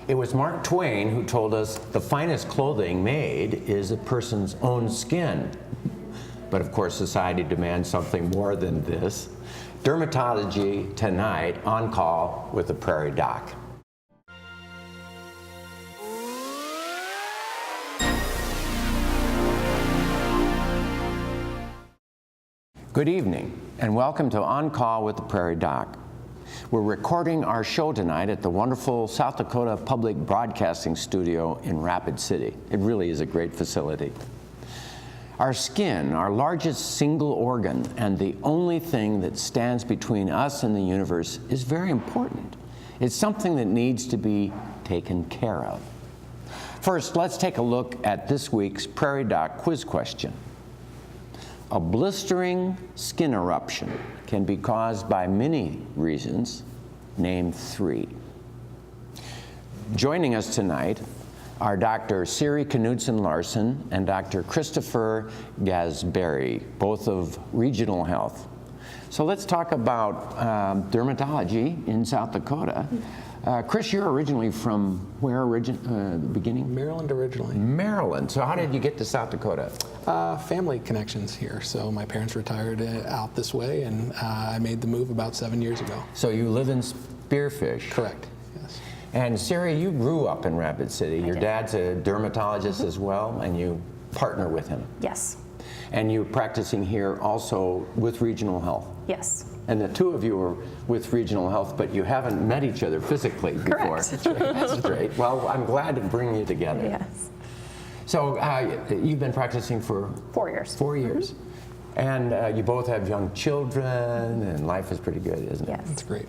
It was Mark Twain who told us the finest clothing made is a person's own skin. But of course, society demands something more than this. Dermatology tonight, on call with the Prairie Doc. Good evening, and welcome to On Call with the Prairie Doc. We're recording our show tonight at the wonderful South Dakota Public Broadcasting Studio in Rapid City. It really is a great facility. Our skin, our largest single organ, and the only thing that stands between us and the universe, is very important. It's something that needs to be taken care of. First, let's take a look at this week's Prairie Doc quiz question. A blistering skin eruption can be caused by many reasons. Name 3. Joining us tonight are Dr. Siri Knutsen and Dr. Christopher Gasbarre, both of Regional Health. So let's talk about dermatology in South Dakota. Chris, you're originally from where the beginning? Maryland originally. Maryland. So how did you get to South Dakota? Family connections here. So my parents retired out this way, and I made the move about 7 years ago. So you live in Spearfish? Correct, yes. And Siri, you grew up in Rapid City. Your dad's a dermatologist as well, and you partner with him. Yes. And you're practicing here also with Regional Health. Yes. And the two of you are with Regional Health, but you haven't met each other physically before. Correct. That's right. That's great. Well, I'm glad to bring you together. Yes. So you've been practicing for 4 years. 4 years. And you both have young children, and life is pretty good, isn't it? Yes. That's great.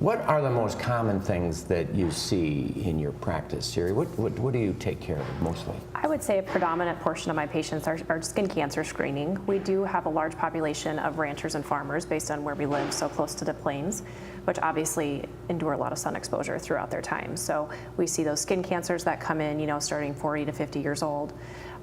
What are the most common things that you see in your practice, Siri? What do you take care of mostly? I would say a predominant portion of my patients are skin cancer screening. We do have a large population of ranchers and farmers based on where we live, so close to the plains, which obviously endure a lot of sun exposure throughout their time. So we see those skin cancers that come in, starting 40 to 50 years old.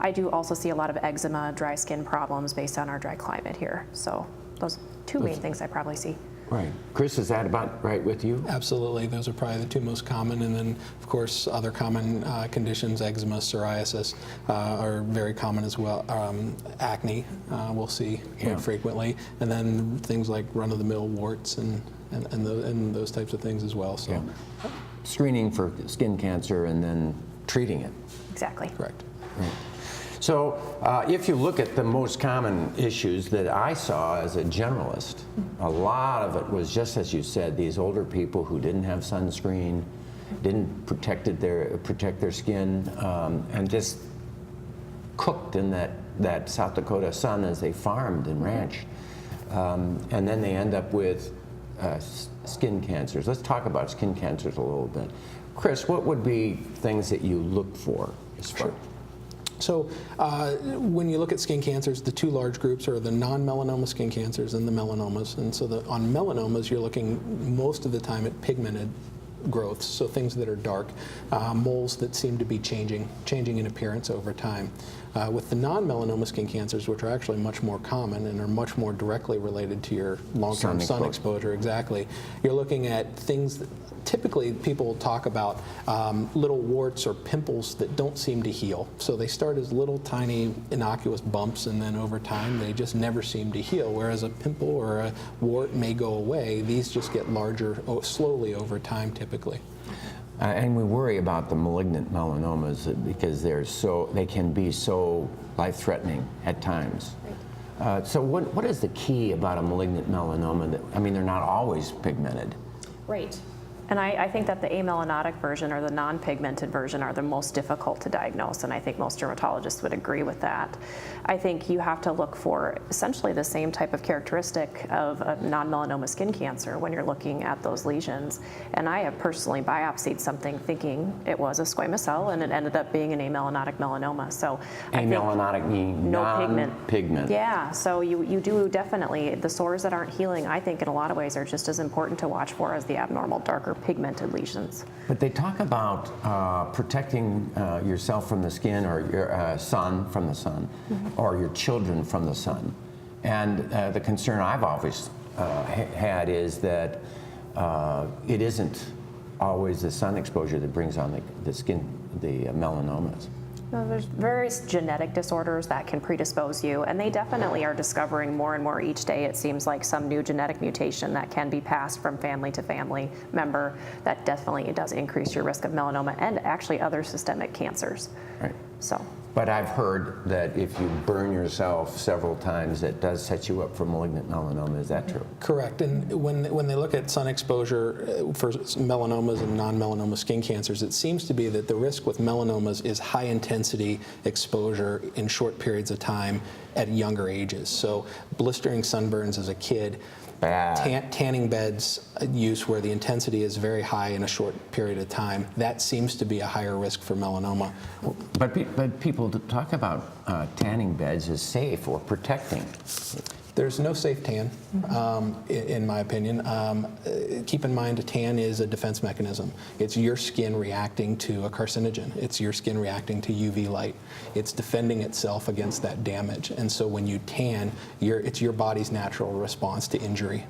I do also see a lot of eczema, dry skin problems based on our dry climate here. So those two main things I probably see. Right. Chris, is that about right with you? Absolutely. Those are probably the two most common. And then, of course, other common conditions, eczema, psoriasis, are very common as well. Acne, we'll see quite frequently. And then things like run-of-the-mill warts and those types of things as well. So, Screening for skin cancer and then treating it. Exactly. Correct. Right. So if you look at the most common issues that I saw as a generalist, a lot of it was just as you said, these older people who didn't have sunscreen, didn't protect their skin, and just cooked in that South Dakota sun as they farmed and ranched. And then they end up with skin cancers. Let's talk about skin cancers a little bit. Chris, what would be things that you look for as far? Sure. So when you look at skin cancers, the two large groups are the non-melanoma skin cancers and the melanomas. And so on melanomas, you're looking most of the time at pigmented growths, so things that are dark, moles that seem to be changing in appearance over time. With the non-melanoma skin cancers, which are actually much more common and are much more directly related to your long-term sun exposure, exactly, you're looking at things that typically people talk about little warts or pimples that don't seem to heal. So they start as little tiny innocuous bumps, and then over time they just never seem to heal. Whereas a pimple or a wart may go away, these just get larger slowly over time typically. And we worry about the malignant melanomas because they can be so life-threatening at times. So what is the key about a malignant melanoma? They're not always pigmented. Right. And I think that the amelanotic version or the non-pigmented version are the most difficult to diagnose, and I think most dermatologists would agree with that. I think you have to look for essentially the same type of characteristic of a non-melanoma skin cancer when you're looking at those lesions. And I have personally biopsied something thinking it was a squamous cell, and it ended up being an amelanotic melanoma. So amelanotic meaning no non-pigment. Yeah, so you do definitely, the sores that aren't healing, I think in a lot of ways are just as important to watch for as the abnormal darker pigmented lesions. But they talk about protecting yourself from the skin, or your son from the sun, or your children from the sun. And the concern I've always had is that it isn't always the sun exposure that brings on the skin, the melanomas? No, there's various genetic disorders that can predispose you, and they definitely are discovering more and more each day. It seems like some new genetic mutation that can be passed from family to family member that definitely does increase your risk of melanoma and actually other systemic cancers. Right. So. But I've heard that if you burn yourself several times, it does set you up for malignant melanoma. Is that true? Correct. And when they look at sun exposure for melanomas and non-melanoma skin cancers, it seems to be that the risk with melanomas is high intensity exposure in short periods of time at younger ages. So blistering sunburns as a kid, tanning beds use where the intensity is very high in a short period of time, that seems to be a higher risk for melanoma. But people talk about tanning beds as safe or protecting. There's no safe tan, in my opinion. Keep in mind, a tan is a defense mechanism. It's your skin reacting to a carcinogen. It's your skin reacting to UV light. It's defending itself against that damage. And so when you tan, it's your body's natural response to injury.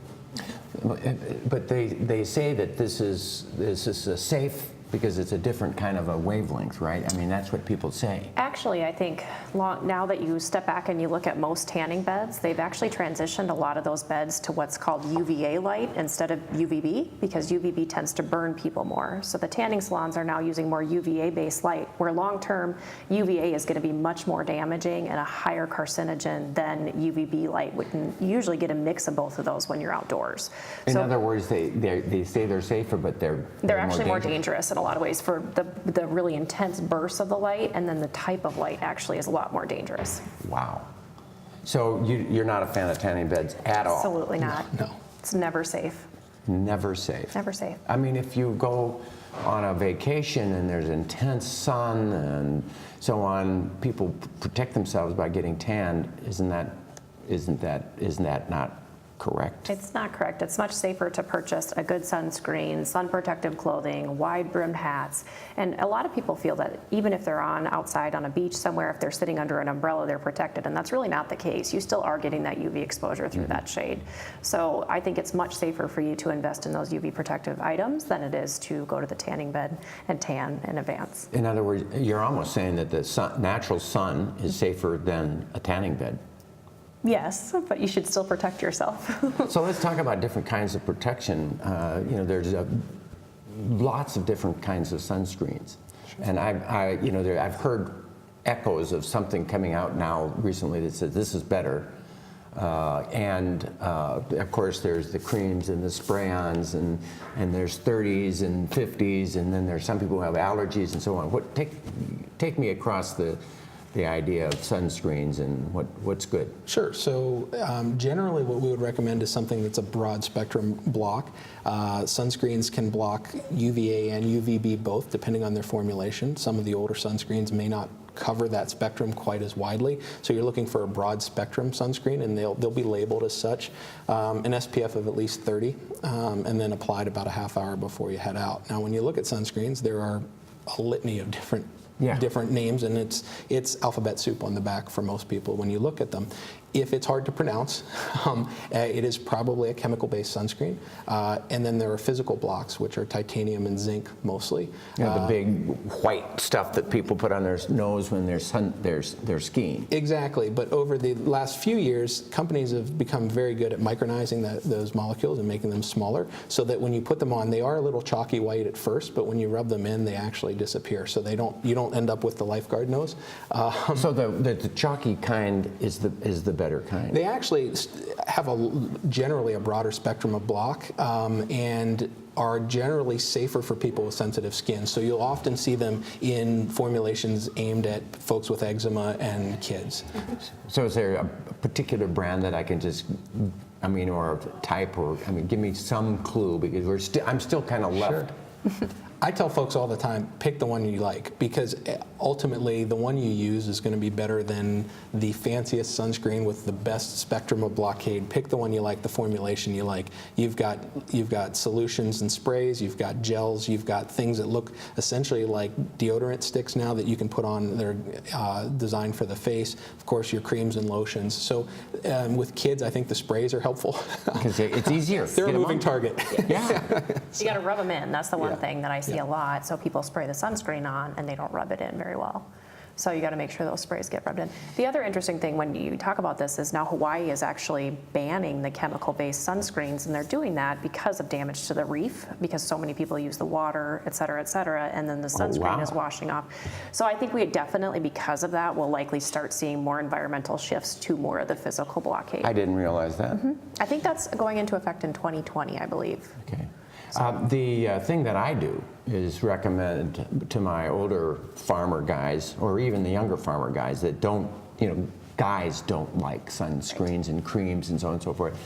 But they say that this is a safe because it's a different kind of a wavelength, right? I mean, that's what people say. Actually, I think now that you step back and you look at most tanning beds, they've actually transitioned a lot of those beds to what's called UVA light instead of UVB, because UVB tends to burn people more. So the tanning salons are now using more UVA-based light, where long-term UVA is going to be much more damaging and a higher carcinogen than UVB light. We can usually get a mix of both of those when you're outdoors. In other words, they say they're safer, but they're actually more dangerous in a lot of ways for the really intense bursts of the light, and then the type of light actually is a lot more dangerous. Wow. So you're not a fan of tanning beds at all? Absolutely not. No. It's never safe. Never safe? Never safe. I mean, if you go on a vacation and there's intense sun and so on, people protect themselves by getting tanned. Isn't that not correct? It's not correct. It's much safer to purchase a good sunscreen, sun protective clothing, wide brimmed hats. And a lot of people feel that even if they're outside on a beach somewhere, if they're sitting under an umbrella, they're protected. And that's really not the case. You still are getting that UV exposure through that shade. So I think it's much safer for you to invest in those UV protective items than it is to go to the tanning bed and tan in advance. In other words, you're almost saying that the natural sun is safer than a tanning bed. Yes, but you should still protect yourself. So let's talk about different kinds of protection. There's lots of different kinds of sunscreens, and I've heard echoes of something coming out now recently that says this is better. Of course, there's the creams and the spray-ons, and there's 30s and 50s, and then there's some people who have allergies and so on. Take me across the idea of sunscreens and what's good. Sure. So generally what we would recommend is something that's a broad spectrum block. Sunscreens can block UVA and UVB both, depending on their formulation. Some of the older sunscreens may not cover that spectrum quite as widely. So you're looking for a broad spectrum sunscreen, and they'll be labeled as such. An SPF of at least 30, and then applied about a half hour before you head out. Now, when you look at sunscreens, there are a litany of different names, and it's alphabet soup on the back for most people when you look at them. If it's hard to pronounce, it is probably a chemical-based sunscreen. And then there are physical blocks, which are titanium and zinc mostly. The big white stuff that people put on their nose when they're skiing. Exactly. But over the last few years, companies have become very good at micronizing those molecules and making them smaller, so that when you put them on, they are a little chalky white at first, but when you rub them in, they actually disappear. So you don't end up with the lifeguard nose. So the chalky kind is the better kind. They actually have generally a broader spectrum of block, and are generally safer for people with sensitive skin. So you'll often see them in formulations aimed at folks with eczema and kids. So is there a particular brand that I can just, or type, give me some clue, because I'm still kind of left. Sure. I tell folks all the time, pick the one you like, because ultimately the one you use is going to be better than the fanciest sunscreen with the best spectrum of blockade. Pick the one you like, the formulation you like. You've got solutions and sprays, you've got gels, you've got things that look essentially like deodorant sticks now that you can put on. They're designed for the face. Of course, your creams and lotions. So with kids, I think the sprays are helpful. Because it's easier. They're a moving target. Yeah. You got to rub them in. That's the one thing that I see a lot. So people spray the sunscreen on and they don't rub it in very well. So you got to make sure those sprays get rubbed in. The other interesting thing when you talk about this is now Hawaii is actually banning the chemical-based sunscreens, and they're doing that because of damage to the reef, because so many people use the water, et cetera, and then the sunscreen is washing off. So I think we definitely, because of that, will likely start seeing more environmental shifts to more of the physical blockade. I didn't realize that. I think that's going into effect in 2020, I believe. Okay. The thing that I do is recommend to my older farmer guys, or even the younger farmer guys that don't, guys don't like sunscreens and creams and so on and so forth.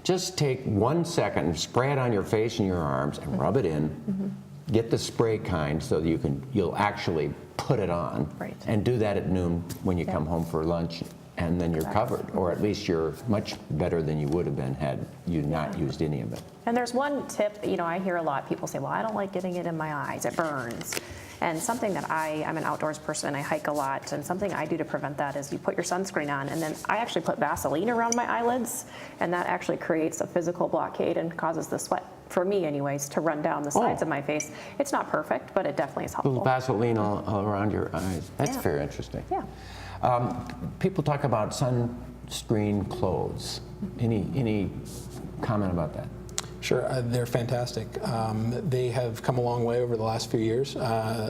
Just take 1 second and spray it on your face and your arms and rub it in. Get the spray kind so that you'll actually put it on. Right. And do that at noon when you come home for lunch. And then you're covered, or at least you're much better than you would have been had you not used any of it. And there's one tip, I hear a lot, people say, well, I don't like getting it in my eyes, it burns. And something that I'm an outdoors person, I hike a lot, and something I do to prevent that is you put your sunscreen on, and then I actually put Vaseline around my eyelids, and that actually creates a physical blockade and causes the sweat, for me anyways, to run down the sides of my face. It's not perfect, but it definitely is helpful. A little Vaseline all around your eyes. That's very interesting. Yeah. People talk about sunscreen clothes. Any comment about that? Sure, they're fantastic. They have come a long way over the last few years.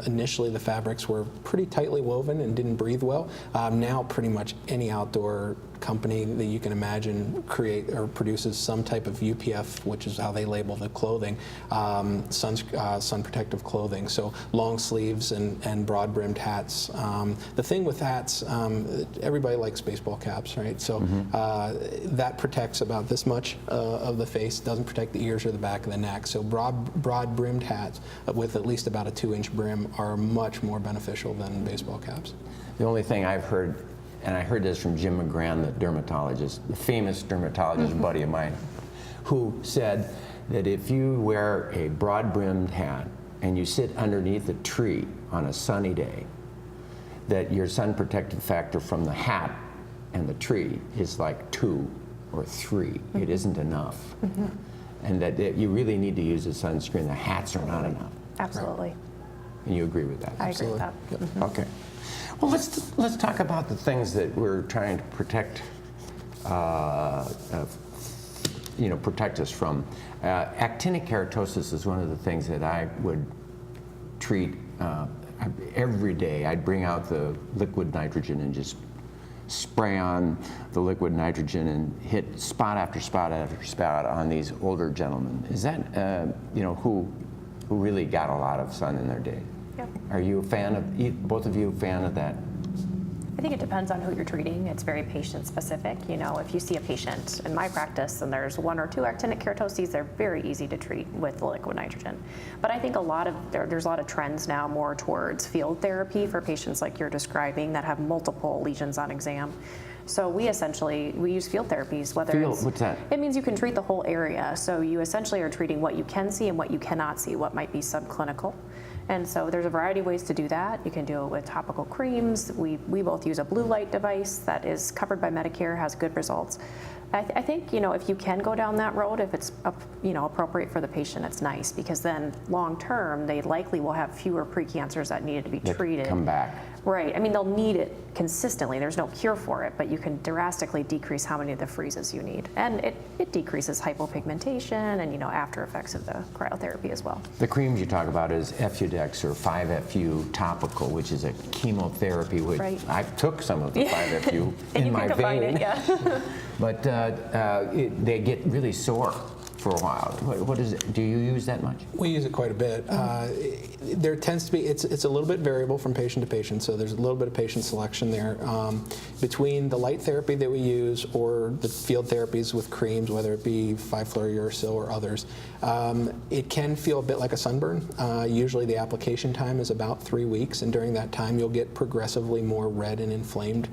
Initially, the fabrics were pretty tightly woven and didn't breathe well. Now, pretty much any outdoor company that you can imagine produces some type of UPF, which is how they label the clothing, sun protective clothing. So long sleeves and broad brimmed hats. The thing with hats, everybody likes baseball caps, right? So that protects about this much of the face, doesn't protect the ears or the back of the neck. So broad brimmed hats with at least about a 2-inch brim are much more beneficial than baseball caps. The only thing I've heard, and I heard this from Jim McGran, the dermatologist, the famous dermatologist buddy of mine, who said that if you wear a broad-brimmed hat and you sit underneath a tree on a sunny day, that your sun protective factor from the hat and the tree is like 2 or 3. It isn't enough. And that you really need to use a sunscreen. The hats are not enough. Absolutely. And you agree with that? I agree with that. Okay. Well, let's talk about the things that we're trying to protect, protect us from. Actinic keratosis is one of the things that I would treat every day. I'd bring out the liquid nitrogen and just spray on the liquid nitrogen and hit spot after spot after spot on these older gentlemen. Is that who really got a lot of sun in their day? Yep. Are you a fan of, both of you a fan of that? I think it depends on who you're treating. It's very patient specific. If you see a patient in my practice and there's 1 or 2 actinic keratoses, they're very easy to treat with the liquid nitrogen. But I think there's a lot of trends now more towards field therapy for patients like you're describing that have multiple lesions on exam. So we use field therapies, What's that? It means you can treat the whole area. So you essentially are treating what you can see and what you cannot see, what might be subclinical. And so there's a variety of ways to do that. You can do it with topical creams. We both use a blue light device that is covered by Medicare, has good results. I think, if you can go down that road, if it's, appropriate for the patient, it's nice, because then long term, they likely will have fewer precancers that needed to be treated. Come back. Right. I mean, they'll need it consistently. There's no cure for it, but you can drastically decrease how many of the freezes you need. And it decreases hypopigmentation and, after effects of the cryotherapy as well. The creams you talk about is Effudex or 5-FU topical, which is a chemotherapy, which I took some of the 5-FU in my vein. Find it, yeah. But they get really sore for a while. What is it? Do you use that much? We use it quite a bit. There tends to be, it's a little bit variable from patient to patient, so there's a little bit of patient selection there. Between the light therapy that we use or the field therapies with creams, whether it be 5-fluorouracil or others, it can feel a bit like a sunburn. Usually the application time is about 3 weeks, and during that time you'll get progressively more red and inflamed.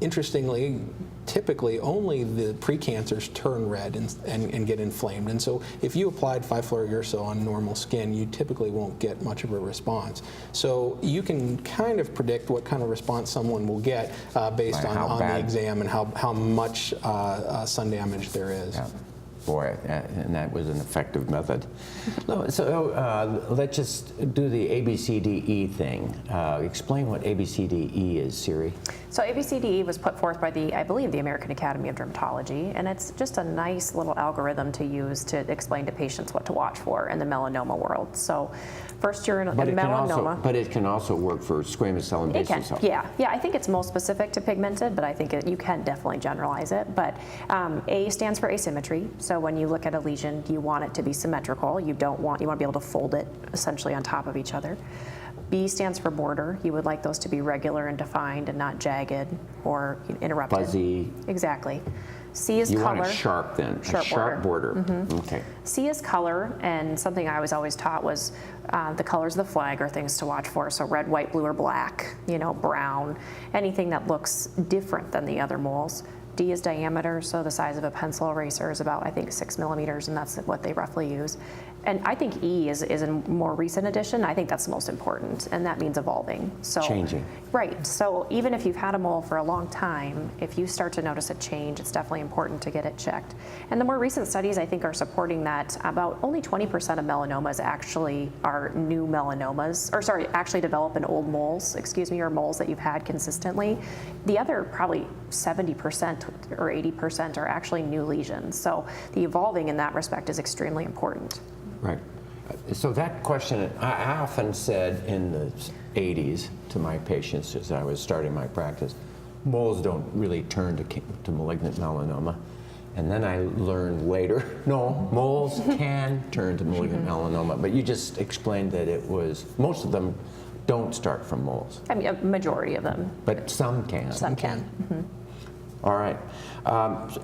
Interestingly, typically only the precancers turn red and get inflamed. And so if you applied 5-fluorouracil on normal skin, you typically won't get much of a response. So you can kind of predict what kind of response someone will get based on the exam and how much sun damage there is. Yeah. Boy, and that was an effective method. So let's just do the ABCDE thing. Explain what ABCDE is, Siri. So ABCDE was put forth by I believe, the American Academy of Dermatology, and it's just a nice little algorithm to use to explain to patients what to watch for in the melanoma world. So first you're in melanoma. But it can also work for squamous cell and basal cell. Yeah, I think it's most specific to pigmented, but I think you can definitely generalize it. But A stands for asymmetry. So when you look at a lesion, you want it to be symmetrical. You want to be able to fold it essentially on top of each other. B stands for border. You would like those to be regular and defined and not jagged or interrupted. Fuzzy. Exactly. C is color. color. You want it sharp then, a sharp border. Mm-hmm. Okay. C is color, and something I was always taught was the colors of the flag are things to watch for. So red, white, blue, or black, brown, anything that looks different than the other moles. D is diameter, so the size of a pencil eraser is about, I think, 6 millimeters, and that's what they roughly use. And I think E is a more recent addition. I think that's the most important, and that means evolving. So changing. Right. So even if you've had a mole for a long time, if you start to notice a change, it's definitely important to get it checked. And the more recent studies, I think, are supporting that about only 20% of melanomas actually are new melanomas, or sorry, actually develop in old moles, or moles that you've had consistently. The other probably 70% or 80% are actually new lesions. So the evolving in that respect is extremely important. Right. So that question, I often said in the 80s to my patients as I was starting my practice, moles don't really turn to malignant melanoma. And then I learned later, no, moles can turn to malignant melanoma. But you just explained that most of them don't start from moles. I mean, a majority of them. But some can. Some can. Mm-hmm. All right.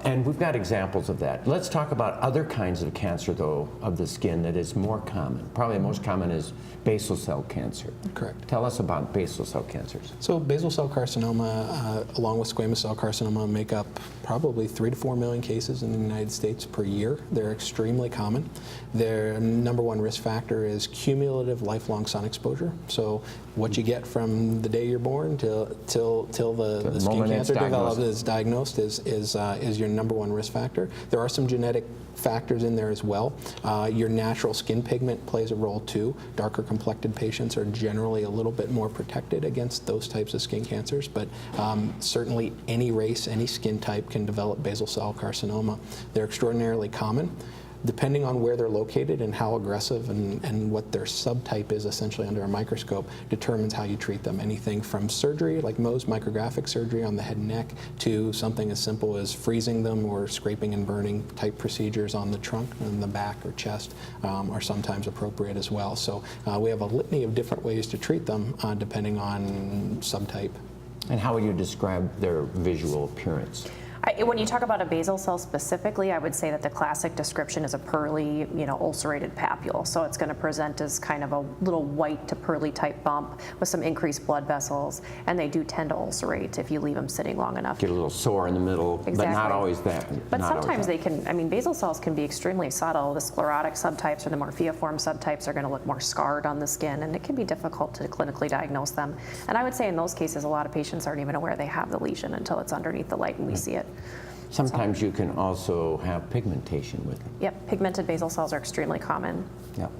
And we've got examples of that. Let's talk about other kinds of cancer, though, of the skin that is more common. Probably the most common is basal cell cancer. Correct. Tell us about basal cell cancers. So basal cell carcinoma, along with squamous cell carcinoma, make up probably 3 to 4 million cases in the United States per year. They're extremely common. Their number one risk factor is cumulative lifelong sun exposure. So what you get from the day you're born till the skin cancer develops is diagnosed is your number one risk factor. There are some genetic factors in there as well. Your natural skin pigment plays a role too. Darker complected patients are generally a little bit more protected against those types of skin cancers, but certainly any race, any skin type can develop basal cell carcinoma. They're extraordinarily common. Depending on where they're located and how aggressive and what their subtype is essentially under a microscope determines how you treat them. Anything from surgery, like Mohs micrographic surgery on the head and neck, to something as simple as freezing them or scraping and burning type procedures on the trunk and the back or chest are sometimes appropriate as well. So we have a litany of different ways to treat them depending on subtype. And how would you describe their visual appearance? When you talk about a basal cell specifically, I would say that the classic description is a pearly, ulcerated papule. So it's going to present as kind of a little white to pearly type bump with some increased blood vessels, and they do tend to ulcerate if you leave them sitting long enough. Get a little sore in the middle, Exactly. But not always that. But sometimes they can, basal cells can be extremely subtle. The sclerotic subtypes or the morpheoform subtypes are going to look more scarred on the skin, and it can be difficult to clinically diagnose them. And I would say in those cases, a lot of patients aren't even aware they have the lesion until it's underneath the light and we see it. Sometimes you can also have pigmentation with them. Yep, pigmented basal cells are extremely common. Yep.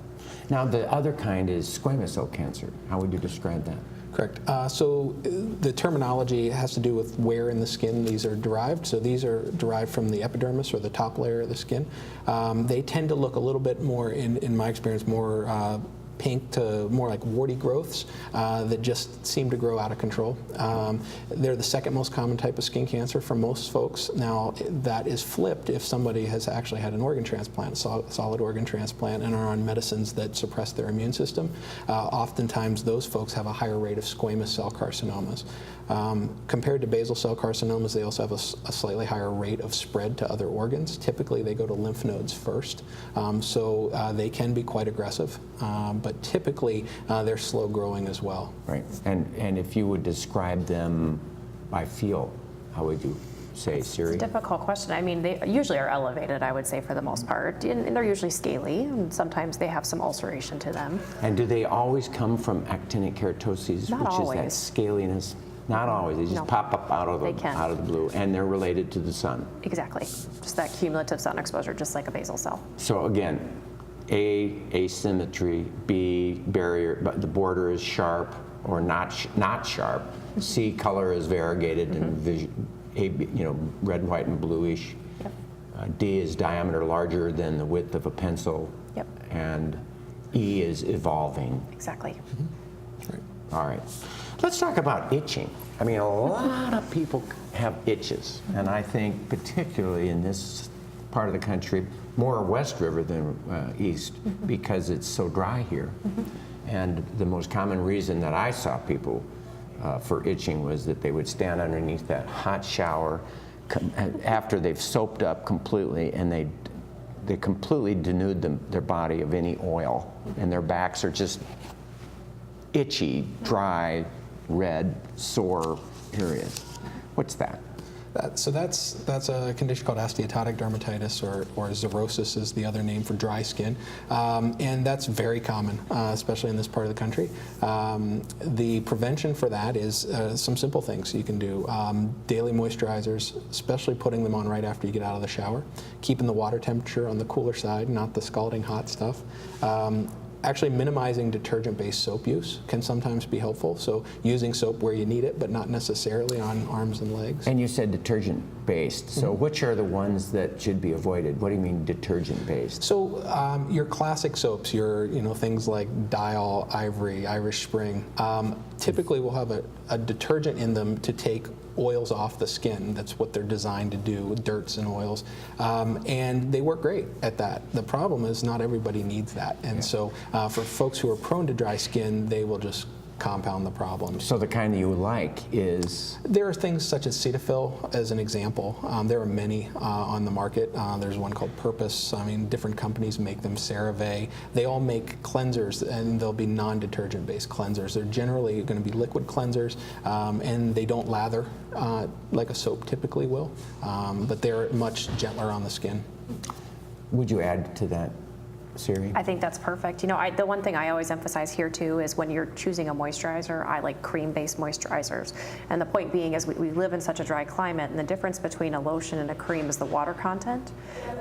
Now the other kind is squamous cell cancer. How would you describe that? Correct. So the terminology has to do with where in the skin these are derived. So these are derived from the epidermis or the top layer of the skin. They tend to look a little bit more, in my experience, more pink to more like warty growths that just seem to grow out of control. They're the second most common type of skin cancer for most folks. Now, that is flipped if somebody has actually had an organ transplant, solid organ transplant, and are on medicines that suppress their immune system. Oftentimes, those folks have a higher rate of squamous cell carcinomas. Compared to basal cell carcinomas, they also have a slightly higher rate of spread to other organs. Typically, they go to lymph nodes first, so they can be quite aggressive, but typically they're slow growing as well. Right, and if you would describe them by feel, how would you say, Siri? It's a difficult question. I mean, they usually are elevated, I would say, for the most part, and they're usually scaly, and sometimes they have some ulceration to them. And do they always come from actinic keratoses, Not which always. is that scaliness? Not always. They just No. pop up out of the blue, and they're related to the sun. Exactly. Just that cumulative sun exposure, just like a basal cell. So again, A, asymmetry, B, barrier, but the border is sharp or not sharp. C, color is variegated and red, white, and bluish. Yep. D is diameter larger than the width of a pencil. Yep. And E is evolving. Exactly. Right. All right. Let's talk about itching. I mean, a lot of people have itches, and I think particularly in this part of the country, more West River than East, because it's so dry here. And the most common reason that I saw people for itching was that they would stand underneath that hot shower after they've soaped up completely, and they completely denude their body of any oil, and their backs are just itchy, dry, red, sore areas. What's that? So that's a condition called astiotic dermatitis, or xerosis is the other name for dry skin, and that's very common, especially in this part of the country. The prevention for that is some simple things you can do. Daily moisturizers, especially putting them on right after you get out of the shower, keeping the water temperature on the cooler side, not the scalding hot stuff. Actually, minimizing detergent-based soap use can sometimes be helpful. So using soap where you need it, but not necessarily on arms and legs. And you said detergent-based. So which are the ones that should be avoided? What do you mean detergent-based? So your classic soaps, your things like Dial, Ivory, Irish Spring, typically will have a detergent in them to take oils off the skin. That's what they're designed to do, dirts and oils. And they work great at that. The problem is not everybody needs that. And so for folks who are prone to dry skin, they will just compound the problem. So the kind that you like is? There are things such as Cetaphil as an example. There are many on the market. There's one called Purpose. I mean, different companies make them. CeraVe. They all make cleansers, and they'll be non-detergent based cleansers. They're generally going to be liquid cleansers, and they don't lather like a soap typically will, but they're much gentler on the skin. Would you add to that, Siri? I think that's perfect. The one thing I always emphasize here too is when you're choosing a moisturizer, I like cream-based moisturizers. And the point being is we live in such a dry climate, and the difference between a lotion and a cream is the water content.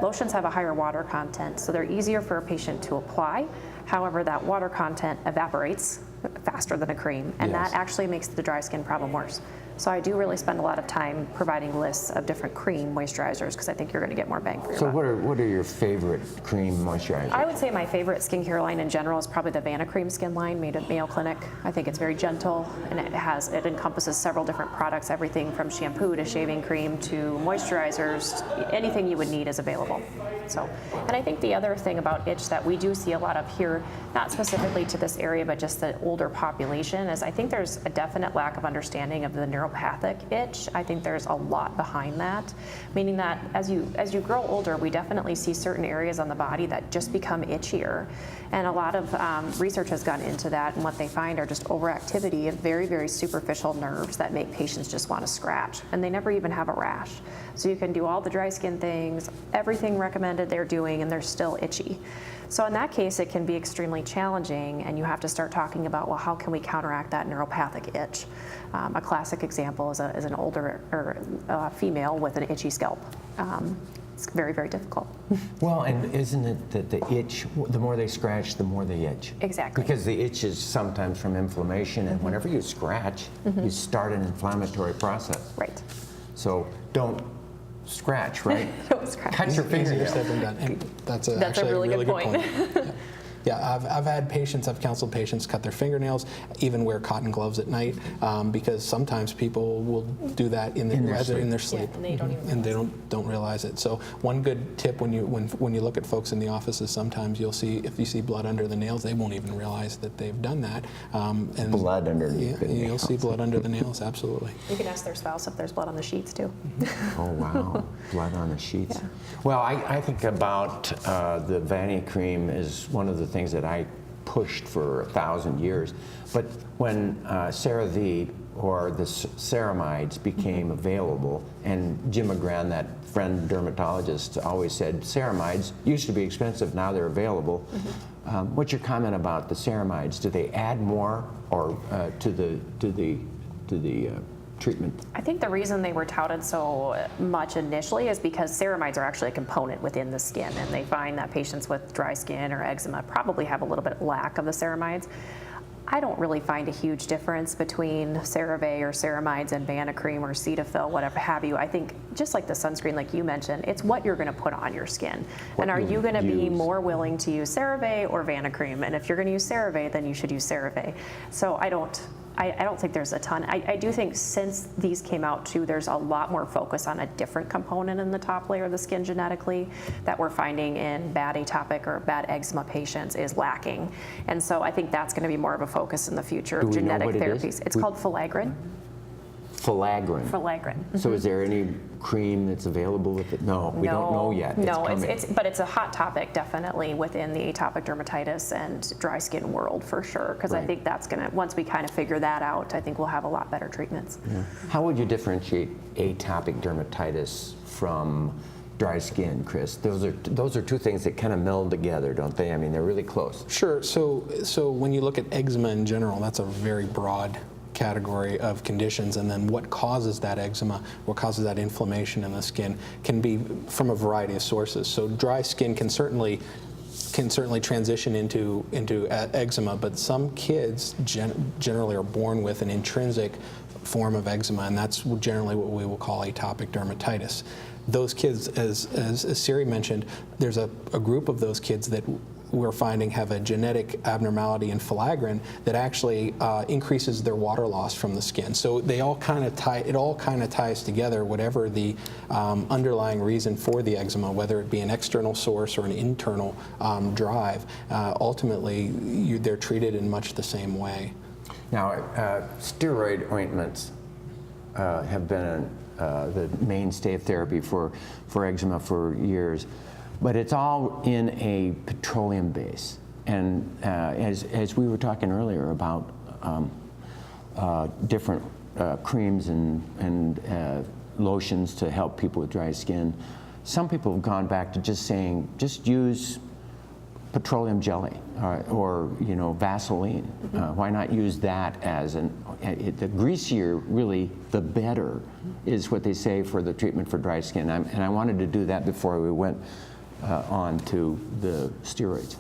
Lotions have a higher water content, so they're easier for a patient to apply. However, that water content evaporates faster than a cream, and that actually makes the dry skin problem worse. So I do really spend a lot of time providing lists of different cream moisturizers because I think you're going to get more bang for your buck. So what are your favorite cream moisturizers? I would say my favorite skincare line in general is probably the Vanna Cream skin line made at Mayo Clinic. I think it's very gentle, and it encompasses several different products, everything from shampoo to shaving cream to moisturizers. Anything you would need is available. So, and I think the other thing about itch that we do see a lot of here, not specifically to this area, but just the older population, is I think there's a definite lack of understanding of the neuropathic itch. I think there's a lot behind that, meaning that as you grow older, we definitely see certain areas on the body that just become itchier. And a lot of research has gone into that, and what they find are just overactivity of very, very superficial nerves that make patients just want to scratch, and they never even have a rash. So you can do all the dry skin things, everything recommended they're doing, and they're still itchy. So in that case, it can be extremely challenging, and you have to start talking about, well, how can we counteract that neuropathic itch? A classic example is an older female with an itchy scalp. It's very, very difficult. Well, and isn't it that the itch, the more they scratch, the more they itch? Exactly. Because the itch is sometimes from inflammation, and whenever you scratch, you start an inflammatory process. Right. So don't scratch, right? Don't scratch. Cut your Easier fingernail. said than done. And that's That's actually a really good point. Yeah. Yeah, I've had patients, I've counseled patients cut their fingernails, even wear cotton gloves at night, because sometimes people will do that in their sleep, and they don't even and they don't realize it. So one good tip when you look at folks in the office is sometimes you'll see, if you see blood under the nails, they won't even realize that they've done that. And blood underneath the nails. You'll see blood under the nails, absolutely. You can ask their spouse if there's blood on the sheets too. Oh, wow. Blood on the sheets. Yeah. Well, I think about the Vanny cream is one of the things that I pushed for 1,000 years. But when CeraVe or the ceramides became available, and Jim McGran, that friend dermatologist, always said ceramides used to be expensive, now they're available. What's your comment about the ceramides? Do they add more or to the treatment? I think the reason they were touted so much initially is because ceramides are actually a component within the skin, and they find that patients with dry skin or eczema probably have a little bit lack of the ceramides. I don't really find a huge difference between CeraVe or ceramides and Vanicream or Cetaphil, whatever have you. I think just like the sunscreen, like you mentioned, it's what you're going to put on your skin. And are you going to be more willing to use CeraVe or Vanicream? And if you're going to use CeraVe, then you should use CeraVe. So I don't think there's a ton. I do think since these came out too, there's a lot more focus on a different component in the top layer of the skin genetically that we're finding in bad atopic or bad eczema patients is lacking. And so I think that's going to be more of a focus in the future of genetic therapies. It's called filaggrin. Filaggrin. Filaggrin. So is there any cream that's available with it? No, we don't know yet. No, but it's a hot topic definitely within the atopic dermatitis and dry skin world for sure, because I think that's going to, once we kind of figure that out, I think we'll have a lot better treatments. Yeah. How would you differentiate atopic dermatitis from dry skin, Chris? Those are two things that kind of meld together, don't they? I mean, they're really close. Sure. So when you look at eczema in general, that's a very broad category of conditions, and then what causes that eczema, what causes that inflammation in the skin can be from a variety of sources. So dry skin can certainly transition into eczema, but some kids generally are born with an intrinsic form of eczema, and that's generally what we will call atopic dermatitis. Those kids, as Siri mentioned, there's a group of those kids that we're finding have a genetic abnormality in filaggrin that actually increases their water loss from the skin. So they all kind of ties together, whatever the underlying reason for the eczema, whether it be an external source or an internal drive. Ultimately, they're treated in much the same way. Now, steroid ointments have been the mainstay of therapy for eczema for years. But it's all in a petroleum base. And as we were talking earlier about different creams and lotions to help people with dry skin, some people have gone back to just saying, just use petroleum jelly or Vaseline. Why not use that as the greasier, really, the better is what they say for the treatment for dry skin. And I wanted to do that before we went on to the steroids.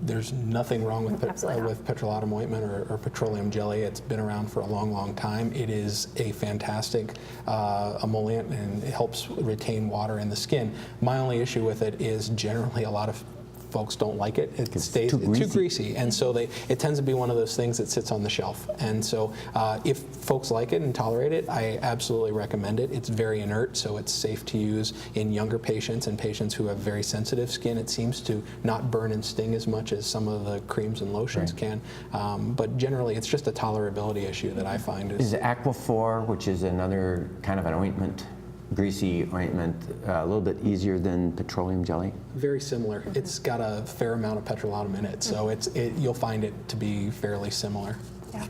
There's nothing wrong with petrolatum ointment or petroleum jelly. It's been around for a long, long time. It is a fantastic emollient, and it helps retain water in the skin. My only issue with it is generally a lot of folks don't like it. It stays too greasy, and so it tends to be one of those things that sits on the shelf. And so if folks like it and tolerate it, I absolutely recommend it. It's very inert, so it's safe to use in younger patients and patients who have very sensitive skin. It seems to not burn and sting as much as some of the creams and lotions can. But generally, it's just a tolerability issue that I find is Aquaphor, which is another kind of an ointment, greasy ointment, a little bit easier than petroleum jelly? Very similar. It's got a fair amount of petrolatum in it, so you'll find it to be fairly similar. Yeah.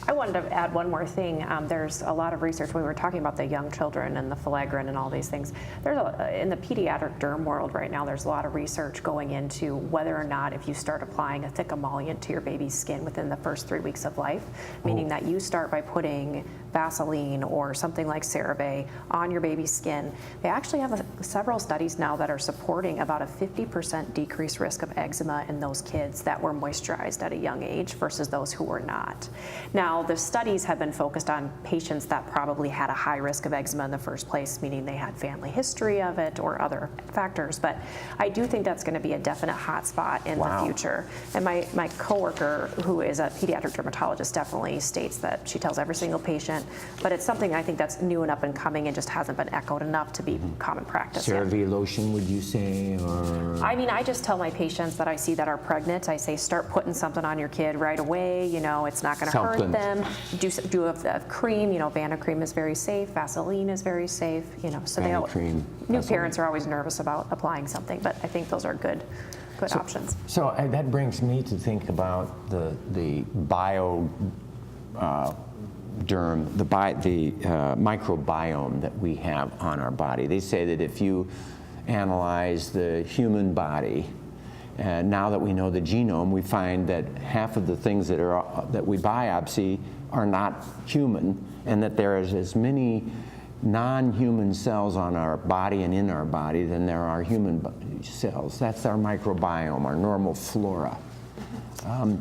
I wanted to add one more thing. There's a lot of research when we were talking about the young children and the filaggrin and all these things. There's in the pediatric derm world right now, there's a lot of research going into whether or not if you start applying a thick emollient to your baby's skin within the first 3 weeks of life, meaning that you start by putting Vaseline or something like CeraVe on your baby's skin. They actually have several studies now that are supporting about a 50% decreased risk of eczema in those kids that were moisturized at a young age versus those who were not. Now, Now, the studies have been focused on patients that probably had a high risk of eczema in the first place, meaning they had family history of it or other factors. But I do think that's going to be a definite hot spot in the future. And my coworker, who is a pediatric dermatologist, definitely states that she tells every single patient, but it's something I think that's new and up and coming and just hasn't been echoed enough to be common practice yet. CeraVe lotion, would you say? Or? I mean, I just tell my patients that I see that are pregnant, I say start putting something on your kid right away. You know, it's not going to hurt them. Do a cream. You know, Vanda cream is very safe. Vaseline is very safe. You know, so new parents are always nervous about applying something, but I think those are good options. So that brings me to think about the bio derm, the microbiome that we have on our body. They say that if you analyze the human body, and now that we know the genome, we find that half of the things that we biopsy are not human, and that there is as many non-human cells on our body and in our body than there are human cells. That's our microbiome, our normal flora.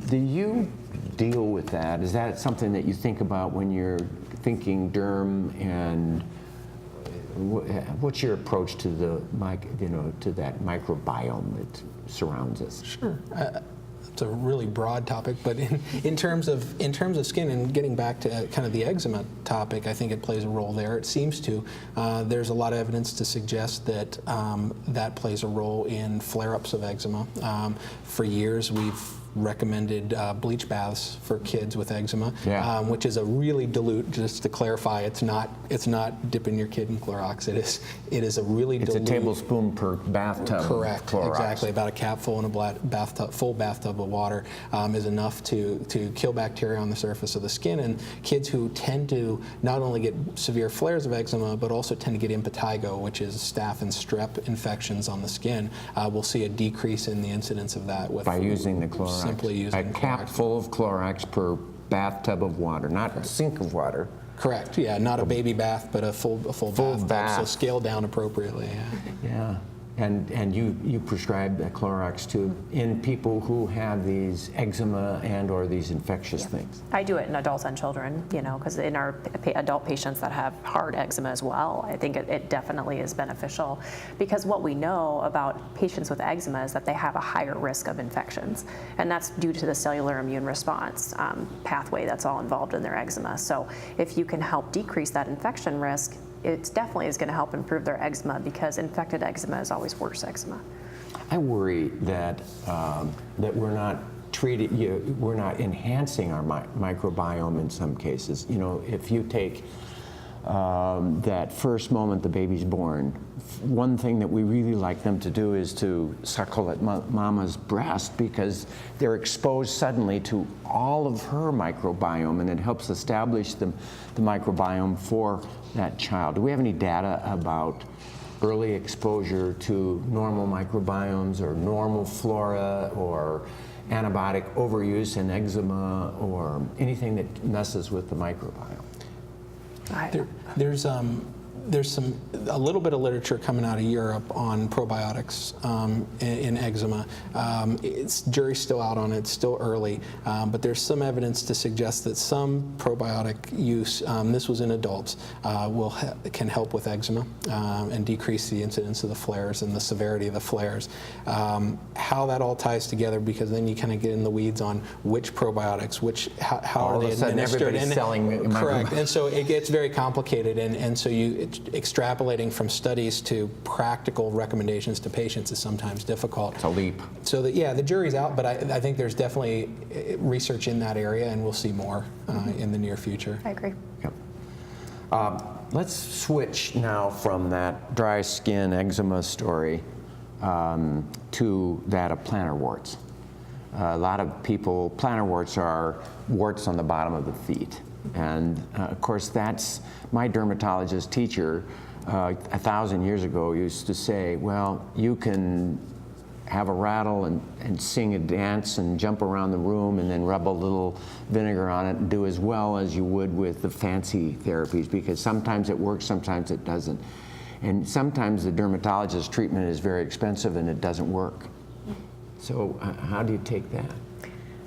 Do you deal with that? Is that something that you think about when you're thinking derm, and what's your approach to to that microbiome that surrounds us? Sure. It's a really broad topic, but in terms of skin, and getting back to kind of the eczema topic, I think it plays a role there. It seems to. There's a lot of evidence to suggest that that plays a role in flare-ups of eczema. For years, we've recommended bleach baths for kids with eczema, which is a really dilute. Just to clarify, it's not dipping your kid in Clorox. It is a really dilute. It's a tablespoon per bathtub. Correct. Clorox. Exactly. About a capful in a full bathtub of water is enough to kill bacteria on the surface of the skin. And kids who tend to not only get severe flares of eczema, but also tend to get impetigo, which is staph and strep infections on the skin, will see a decrease in the incidence of that by using the Clorox. Simply using a cap full of Clorox per bathtub of water, not a sink of water. Correct. Yeah, not a baby bath, but a full bath. So scale down appropriately. Yeah. And you prescribe the Clorox too in people who have these eczema and or these infectious things? I do it in adults and children, you know, because in our adult patients that have hard eczema as well, I think it definitely is beneficial, because what we know about patients with eczema is that they have a higher risk of infections, and that's due to the cellular immune response pathway that's all involved in their eczema. So if you can help decrease that infection risk, it definitely is going to help improve their eczema, because infected eczema is always worse eczema. I worry that we're not we're not enhancing our microbiome in some cases. You know, if you take that first moment the baby's born, one thing that we really like them to do is to suckle at mama's breast, because they're exposed suddenly to all of her microbiome, and it helps establish the microbiome for that child. Do we have any data about early exposure to normal microbiomes or normal flora or antibiotic overuse in eczema or anything that messes with the microbiome? There's a little bit of literature coming out of Europe on probiotics in eczema. Jury's still out on it, it's still early, but there's some evidence to suggest that some probiotic use, this was in adults, can help with eczema and decrease the incidence of the flares and the severity of the flares. How that all ties together, because then you kind of get in the weeds on which probiotics, how are they administered. Everybody's selling correct, and so it gets very complicated, and so extrapolating from studies to practical recommendations to patients is sometimes difficult. It's a leap. So the jury's out, but I think there's definitely research in that area, and we'll see more in the near future. I agree. Yep. Let's switch now from that dry skin eczema story to that of plantar warts. A lot of people, plantar warts are warts on the bottom of the feet. And of course, that's my dermatologist teacher 1,000 years ago used to say, well, you can have a rattle and sing a dance and jump around the room and then rub a little vinegar on it and do as well as you would with the fancy therapies, because sometimes it works, sometimes it doesn't. And sometimes the dermatologist treatment is very expensive and it doesn't work. So how do you take that?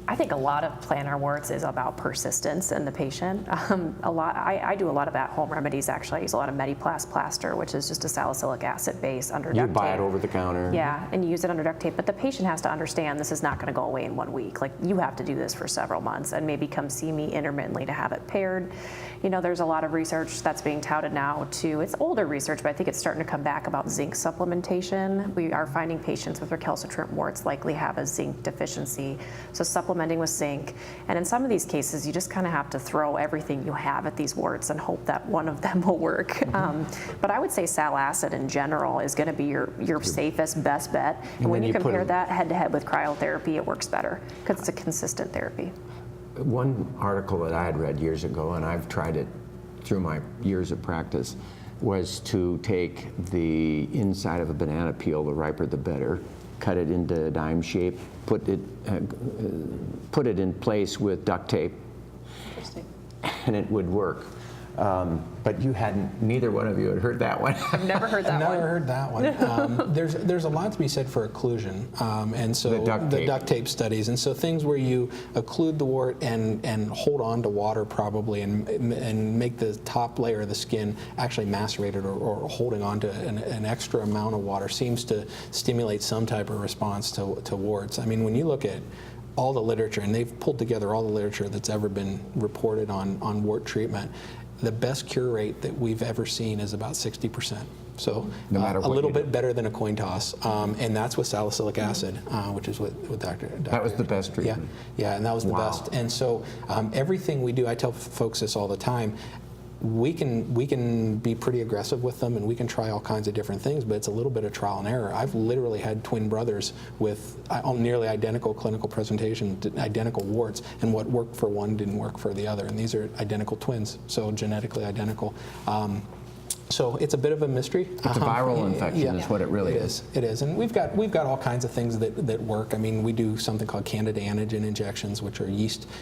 I think a lot of plantar warts is about persistence in the patient. I do a lot of at-home remedies, actually. I use a lot of Mediplast plaster, which is just a salicylic acid base under duct tape. You buy it over the counter. Yeah, and you use it under duct tape, but the patient has to understand this is not going to go away in 1 week. Like, you have to do this for several months and maybe come see me intermittently to have it paired. You know, there's a lot of research that's being touted now too. It's older research, but I think it's starting to come back about zinc supplementation. We are finding patients with recalcitrant warts likely have a zinc deficiency, so supplementing with zinc. And in some of these cases, you just kind of have to throw everything you have at these warts and hope that one of them will work. But I would say sal acid in general is going to be your safest, best bet. And when you compare that head to head with cryotherapy, it works better because it's a consistent therapy. One article that I had read years ago, and I've tried it through my years of practice, was to take the inside of a banana peel, the riper the better, cut it into a dime shape, put it in place with duct tape, and it would work. But neither one of you had heard that one. I've never heard that one. I've never heard that one. There's a lot to be said for occlusion, and so the duct tape studies, and so things where you occlude the wart and hold on to water probably, and make the top layer of the skin actually macerated or holding on to an extra amount of water seems to stimulate some type of response to warts. I mean, when you look at all the literature, and they've pulled together all the literature that's ever been reported on wart treatment, the best cure rate that we've ever seen is about 60%. So no matter a little bit better than a coin toss, and that's with salicylic acid, which is what Dr. That was the best treatment. Yeah, and that was the best. And so everything we do, I tell folks this all the time, we can be pretty aggressive with them, and we can try all kinds of different things, but it's a little bit of trial and error. I've literally had twin brothers with nearly identical clinical presentation, identical warts, and what worked for one didn't work for the other. And these are identical twins, so genetically identical. So it's a bit of a mystery. It's a viral infection is what it really is. It is, and we've got all kinds of things that work. I mean, we do something called candida antigen injections, which are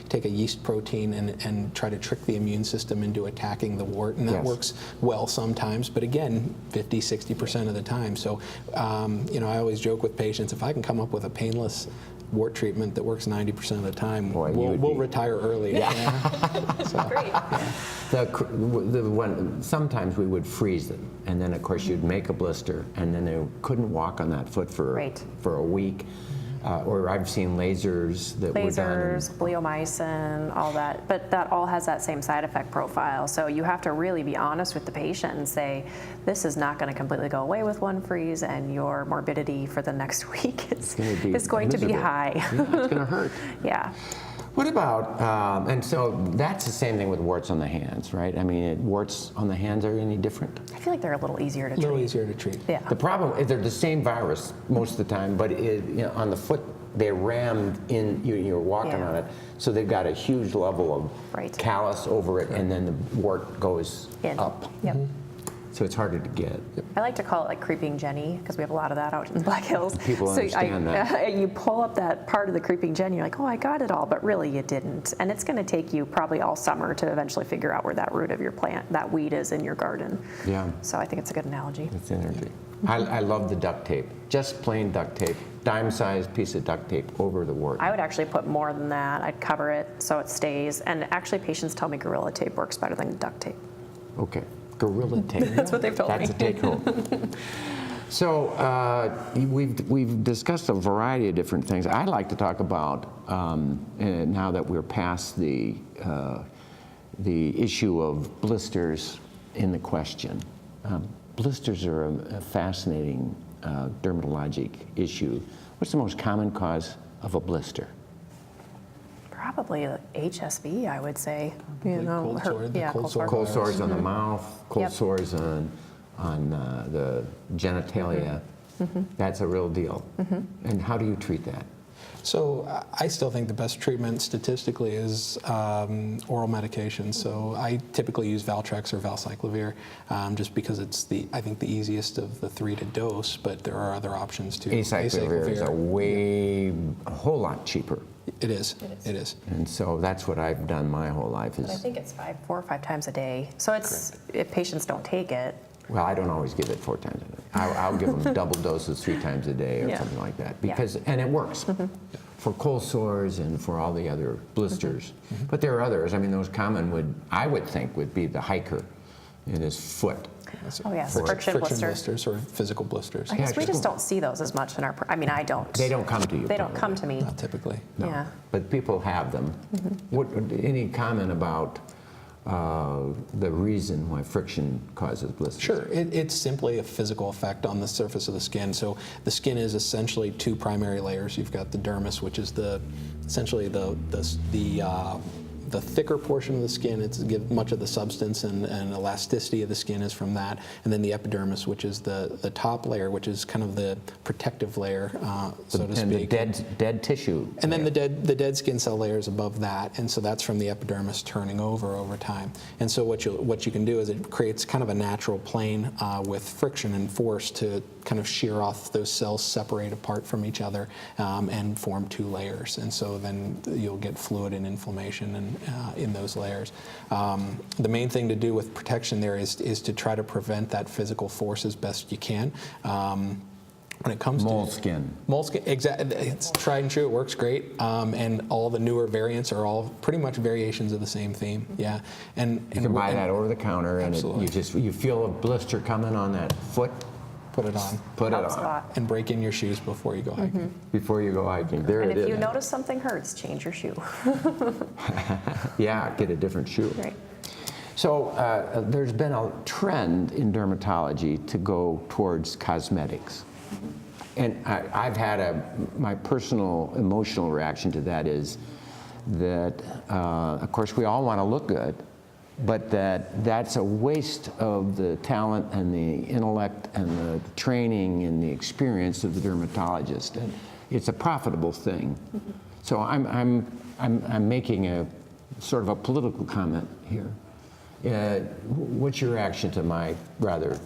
take a yeast protein and try to trick the immune system into attacking the wart, and that works well sometimes, but again, 50-60% of the time. So, you know, I always joke with patients, if I can come up with a painless wart treatment that works 90% of the time, we'll retire early. So, great. Sometimes we would freeze them, and then of course you'd make a blister, and then they couldn't walk on that foot for a week. Or I've seen lasers that were done. Bleomycin, all that, but that all has that same side effect profile. So you have to really be honest with the patient and say, this is not going to completely go away with one freeze, and your morbidity for the next week is going to be high. Yeah, it's going to hurt. Yeah. What about, and so that's the same thing with warts on the hands, right? I mean, warts on the hands are any different? I feel like they're a little easier to treat. A little easier to treat. Yeah. The problem is they're the same virus most of the time, but on the foot, they're rammed in, you're walking on it, so they've got a huge level of callus over it, and then the wart goes up. Yep. So it's harder to get. I like to call it like creeping Jenny, because we have a lot of that out in the Black Hills. People understand that. You pull up that part of the creeping Jenny, you're like, oh, I got it all, but really you didn't. And it's going to take you probably all summer to eventually figure out where that root of your plant, that weed is in your garden. Yeah. So I think it's a good analogy. It's energy. I love the duct tape, just plain duct tape, dime-sized piece of duct tape over the wart. I would actually put more than that. I'd cover it so it stays. And actually patients tell me Gorilla Tape works better than duct tape. Okay. Gorilla tape. That's what they've told me. That's a take home. So we've discussed a variety of different things. I'd like to talk about now that we're past the issue of blisters in the question. Blisters are a fascinating dermatologic issue. What's the most common cause of a blister? Probably HSV, I would say. Cold sores on the mouth, cold sores on the genitalia. That's a real deal. And how do you treat that? So I still think the best treatment statistically is oral medication. So I typically use Valtrex or Valcyclovir just because it's I think the easiest of the three to dose, but there are other options too. Acyclovir is a whole lot cheaper. It is. And so that's what I've done my whole life. I think it's 4 or 5 times a day. So it's if patients don't take it. Well, I don't always give it 4 times a day. I'll give them double doses 3 times a day or something like that, because and it works. for cold sores and for all the other blisters. But there are others. I mean, those common I would think would be the hiker in his foot. Oh yes, friction blisters or physical blisters. I guess we just don't see those as much in our, I mean, I don't. They don't come to you. They don't come to me. Not typically. No. Yeah. But people have them. Any comment about the reason why friction causes blisters? Sure, it's simply a physical effect on the surface of the skin. So the skin is essentially two primary layers. You've got the dermis, which is essentially the thicker portion of the skin. It's much of the substance and elasticity of the skin is from that. And then the epidermis, which is the top layer, which is kind of the protective layer, so to speak. And the dead tissue. And then the dead skin cell layer is above that, and so that's from the epidermis turning over time. And so what you can do is it creates kind of a natural plane with friction and force to kind of shear off those cells, separate apart from each other, and form two layers. And so then you'll get fluid and inflammation in those layers. The main thing to do with protection there is to try to prevent that physical force as best you can. When it comes moleskin. Moleskin, exactly. It's tried and true. It works great, and all the newer variants are all pretty much variations of the same theme. Yeah, and you can buy that over the counter, and you feel a blister coming on that foot. Put it on. Put it on. And break in your shoes before you go hiking. Before you go hiking. There it is. And if you notice something hurts, change your shoe. Yeah, get a different shoe. Right. So there's been a trend in dermatology to go towards cosmetics. And I've had my personal emotional reaction to that is that, of course, we all want to look good, but that's a waste of the talent and the intellect and the training and the experience of the dermatologist. And it's a profitable thing. So I'm making a sort of a political comment here. What's your reaction to my rather?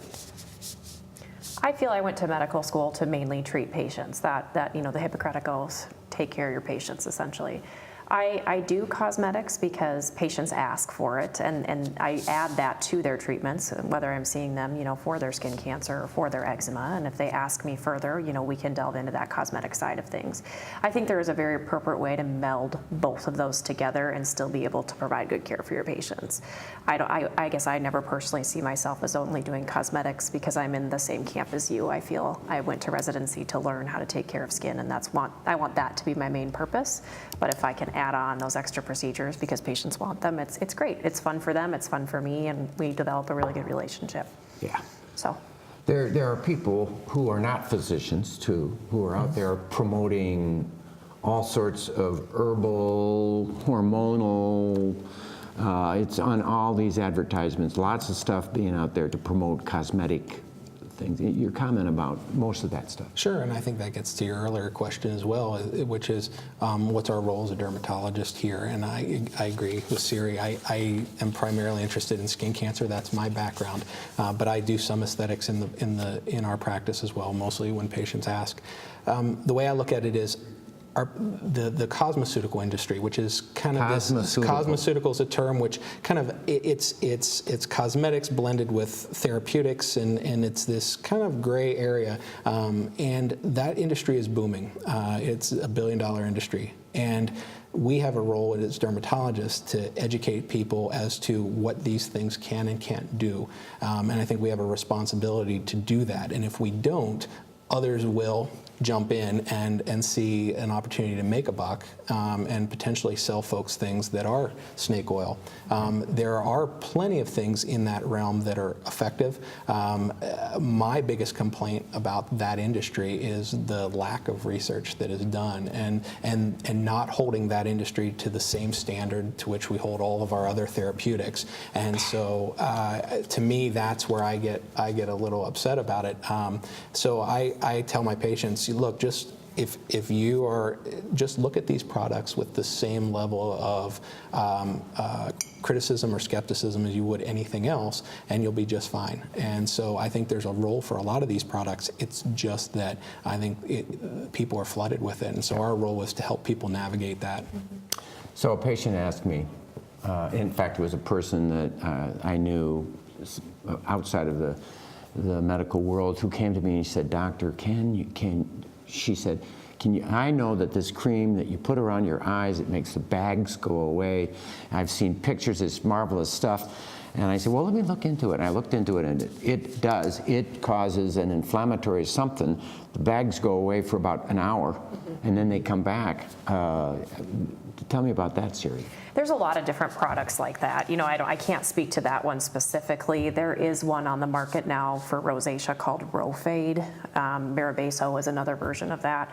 I feel I went to medical school to mainly treat patients. That the Hippocratic Oath, take care of your patients, essentially. I do cosmetics because patients ask for it, and I add that to their treatments, whether I'm seeing them, for their skin cancer or for their eczema. And if they ask me further, we can delve into that cosmetic side of things. I think there is a very appropriate way to meld both of those together and still be able to provide good care for your patients. I guess I never personally see myself as only doing cosmetics because I'm in the same camp as you. I feel I went to residency to learn how to take care of skin, and I want that to be my main purpose. But if I can add on those extra procedures because patients want them, it's great. It's fun for them, it's fun for me, and we develop a really good relationship. Yeah. So there are people who are not physicians too, who are out there promoting all sorts of herbal, hormonal, it's on all these advertisements, lots of stuff being out there to promote cosmetic things. Your comment about most of that stuff. Sure, and I think that gets to your earlier question as well, which is what's our role as a dermatologist here? And I agree with Siri. I am primarily interested in skin cancer. That's my background, but I do some aesthetics in our practice as well, mostly when patients ask. The way I look at it is, the cosmeceutical industry, which is kind of cosmeceutical is a term which kind of it's cosmetics blended with therapeutics, and it's this kind of gray area, and that industry is booming. It's $1 billion industry, and we have a role as dermatologists to educate people as to what these things can and can't do, and I think we have a responsibility to do that. And if we don't, others will jump in and see an opportunity to make a buck and potentially sell folks things that are snake oil. There are plenty of things in that realm that are effective. My biggest complaint about that industry is the lack of research that is done and not holding that industry to the same standard to which we hold all of our other therapeutics. And so to me, that's where I get a little upset about it. So I tell my patients, look, just if you are, just look at these products with the same level of criticism or skepticism as you would anything else, and you'll be just fine. And so I think there's a role for a lot of these products. It's just that I think people are flooded with it, and so our role is to help people navigate that. So a patient asked me, in fact, it was a person that I knew outside of the medical world who came to me and he said, "Doctor, she said, I know that this cream that you put around your eyes, it makes the bags go away. I've seen pictures, it's marvelous stuff. And I said, well, let me look into it. And I looked into it, and it does. It causes an inflammatory something. The bags go away for about an hour, and then they come back. Tell me about that, Siri. There's a lot of different products like that. You know, I can't speak to that one specifically. There is one on the market now for rosacea called Rofade. Mirabeso is another version of that.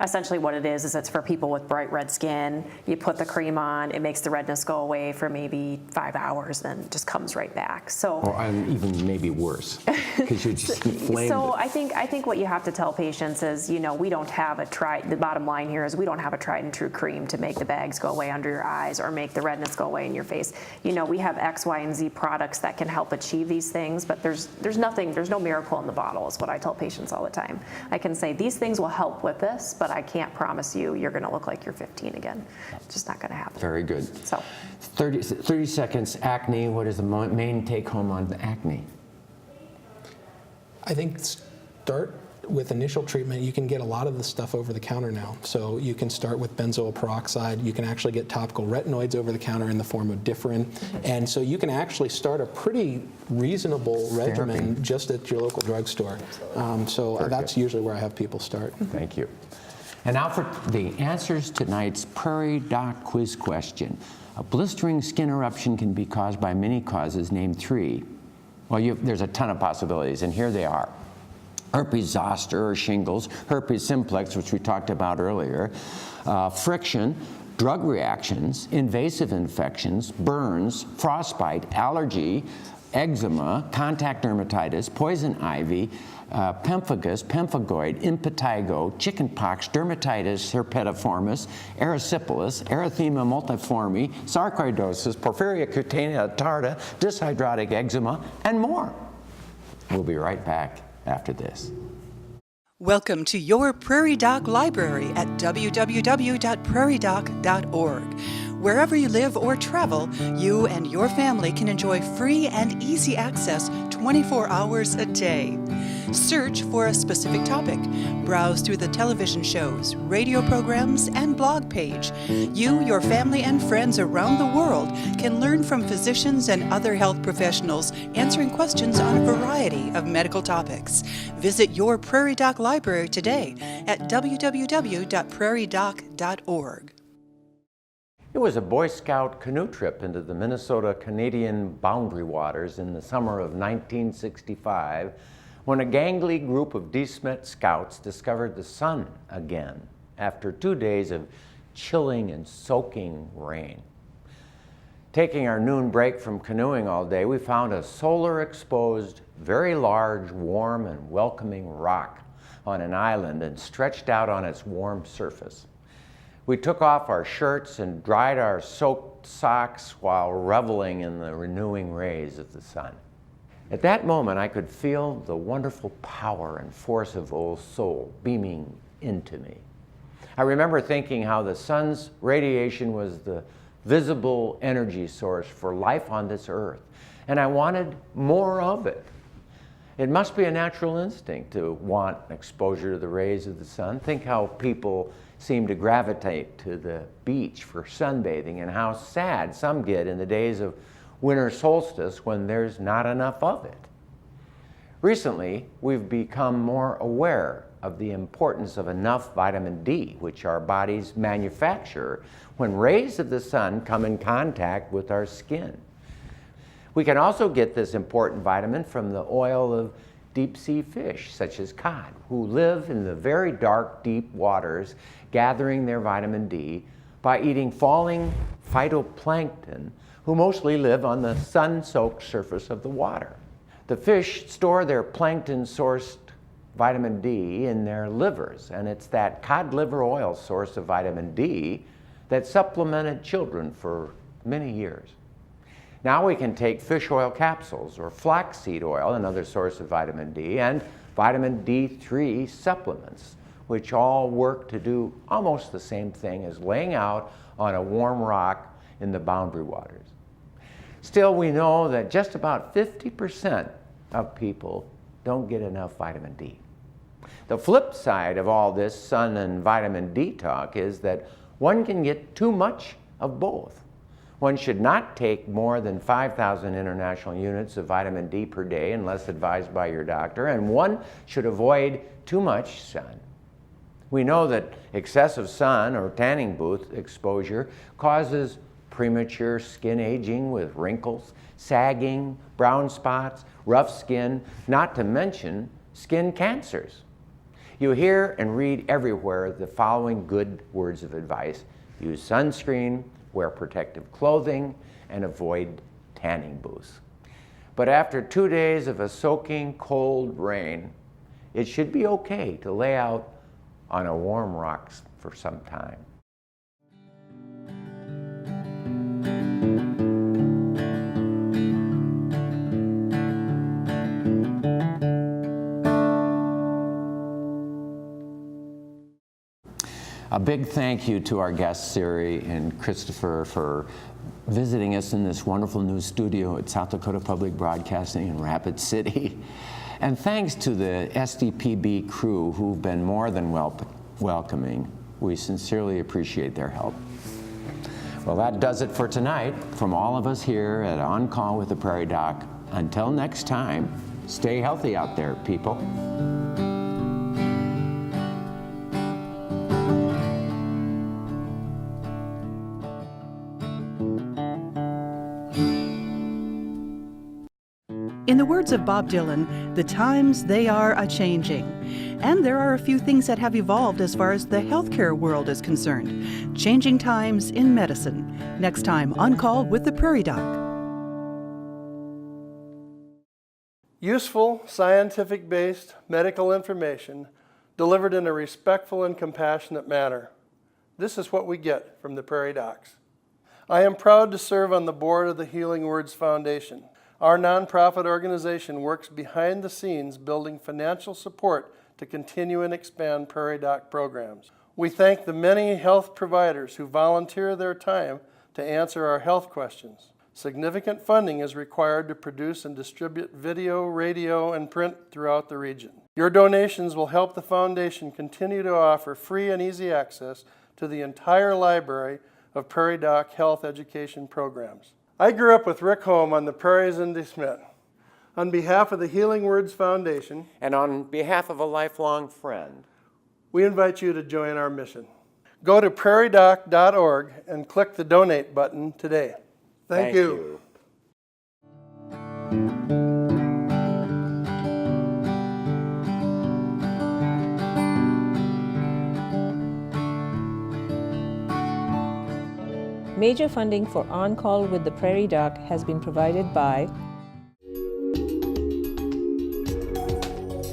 Essentially what it is it's for people with bright red skin. You put the cream on, it makes the redness go away for maybe 5 hours, then it just comes right back. So, or even maybe worse, because you're just inflamed. So I think what you have to tell patients is, you know, we don't have the bottom line here is we don't have a tried and true cream to make the bags go away under your eyes or make the redness go away in your face. You know, we have X, Y, and Z products that can help achieve these things, but there's no miracle in the bottle is what I tell patients all the time. I can say these things will help with this, but I can't promise you're going to look like you're 15 again. It's just not going to happen. Very good. So, 30 seconds, acne. What is the main take home on the acne? I think start with initial treatment. You can get a lot of the stuff over the counter now. So you can start with benzoyl peroxide. You can actually get topical retinoids over the counter in the form of Differin. And so you can actually start a pretty reasonable regimen just at your local drugstore. So that's usually where I have people start. Thank you. And now for the answers to tonight's Prairie Doc quiz question. A blistering skin eruption can be caused by many causes. Name 3. Well, there's a ton of possibilities, and here they are. Herpes zoster or shingles, herpes simplex, which we talked about earlier, friction, drug reactions, invasive infections, burns, frostbite, allergy, eczema, contact dermatitis, poison ivy, pemphigus, pemphigoid, impetigo, chickenpox, dermatitis herpetiformis, erysipelas, erythema multiforme, sarcoidosis, porphyria cutanea tarda, dyshydrotic eczema, and more. We'll be right back after this. Welcome to your Prairie Doc Library at www.prairiedoc.org. Wherever you live or travel, you and your family can enjoy free and easy access 24 hours a day. Search for a specific topic. Browse through the television shows, radio programs, and blog page. You, your family, and friends around the world can learn from physicians and other health professionals answering questions on a variety of medical topics. Visit your Prairie Doc Library today at www.prairiedoc.org. It was a Boy Scout canoe trip into the Minnesota-Canadian boundary waters in the summer of 1965 when a gangly group of DeSmet scouts discovered the sun again after 2 days of chilling and soaking rain. Taking our noon break from canoeing all day, we found a solar-exposed, very large, warm, and welcoming rock on an island and stretched out on its warm surface. We took off our shirts and dried our soaked socks while reveling in the renewing rays of the sun. At that moment, I could feel the wonderful power and force of Old Soul beaming into me. I remember thinking how the sun's radiation was the visible energy source for life on this earth, and I wanted more of it. It must be a natural instinct to want exposure to the rays of the sun. Think how people seem to gravitate to the beach for sunbathing and how sad some get in the days of winter solstice when there's not enough of it. Recently, we've become more aware of the importance of enough vitamin D, which our bodies manufacture when rays of the sun come in contact with our skin. We can also get this important vitamin from the oil of deep-sea fish, such as cod, who live in the very dark, deep waters, gathering their vitamin D by eating falling phytoplankton, who mostly live on the sun-soaked surface of the water. The fish store their plankton-sourced vitamin D in their livers, and it's that cod liver oil source of vitamin D that supplemented children for many years. Now we can take fish oil capsules or flaxseed oil, another source of vitamin D, and vitamin D3 supplements, which all work to do almost the same thing as laying out on a warm rock in the boundary waters. Still, we know that just about 50% of people don't get enough vitamin D. The flip side of all this sun and vitamin D talk is that one can get too much of both. One should not take more than 5,000 international units of vitamin D per day unless advised by your doctor, and one should avoid too much sun. We know that excessive sun or tanning booth exposure causes premature skin aging with wrinkles, sagging, brown spots, rough skin, not to mention skin cancers. You hear and read everywhere the following good words of advice: use sunscreen, wear protective clothing, and avoid tanning booths. But after 2 days of a soaking cold rain, it should be okay to lay out on a warm rock for some time. A big thank you to our guests, Siri and Christopher, for visiting us in this wonderful new studio at South Dakota Public Broadcasting in Rapid City. And thanks to the SDPB crew who've been more than welcoming. We sincerely appreciate their help. Well, that does it for tonight. From all of us here at On Call with the Prairie Doc, until next time, stay healthy out there, people. In the words of Bob Dylan, the times they are a-changing. And there are a few things that have evolved as far as the healthcare world is concerned. Changing times in medicine. Next time, On Call with the Prairie Doc. Useful, scientific-based medical information delivered in a respectful and compassionate manner. This is what we get from the Prairie Docs. I am proud to serve on the board of the Healing Words Foundation. Our nonprofit organization works behind the scenes building financial support to continue and expand Prairie Doc programs. We thank the many health providers who volunteer their time to answer our health questions. Significant funding is required to produce and distribute video, radio, and print throughout the region. Your donations will help the foundation continue to offer free and easy access to the entire library of Prairie Doc health education programs. I grew up with Rick Holm on the prairies in DeSmet. On behalf of the Healing Words Foundation, And on behalf of a lifelong friend, we invite you to join our mission. Go to prairiedoc.org and click the donate button today. Thank you. Major funding for On Call with the Prairie Doc has been provided by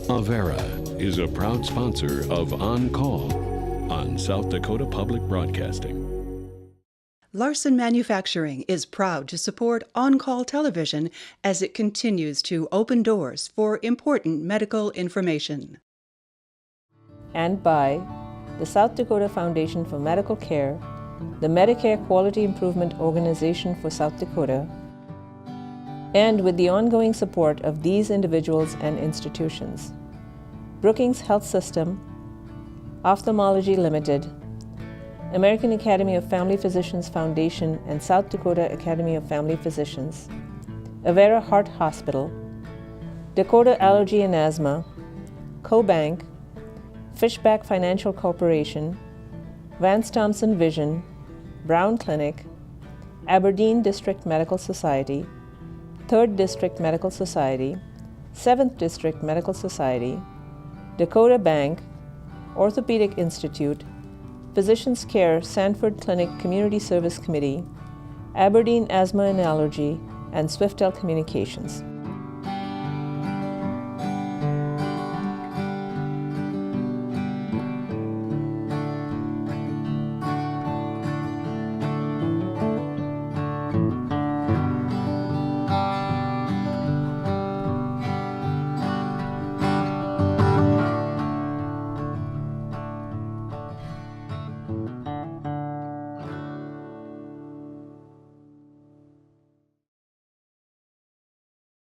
Avera is a proud sponsor of On Call on South Dakota Public Broadcasting. Larson Manufacturing is proud to support On Call Television as it continues to open doors for important medical information. and by the South Dakota Foundation for Medical Care, the Medicare Quality Improvement Organization for South Dakota, and with the ongoing support of these individuals and institutions. Brookings Health System, Ophthalmology Limited, American Academy of Family Physicians Foundation and South Dakota Academy of Family Physicians, Avera Heart Hospital, Dakota Allergy and Asthma, CoBank, Fishback Financial Corporation, Vance Thompson Vision, Brown Clinic, Aberdeen District Medical Society, 3rd District Medical Society, 7th District Medical Society, Dakota Bank, Orthopedic Institute, Physicians Care Sanford Clinic Community Service Committee, Aberdeen Asthma and Allergy, and Swiftel Communications.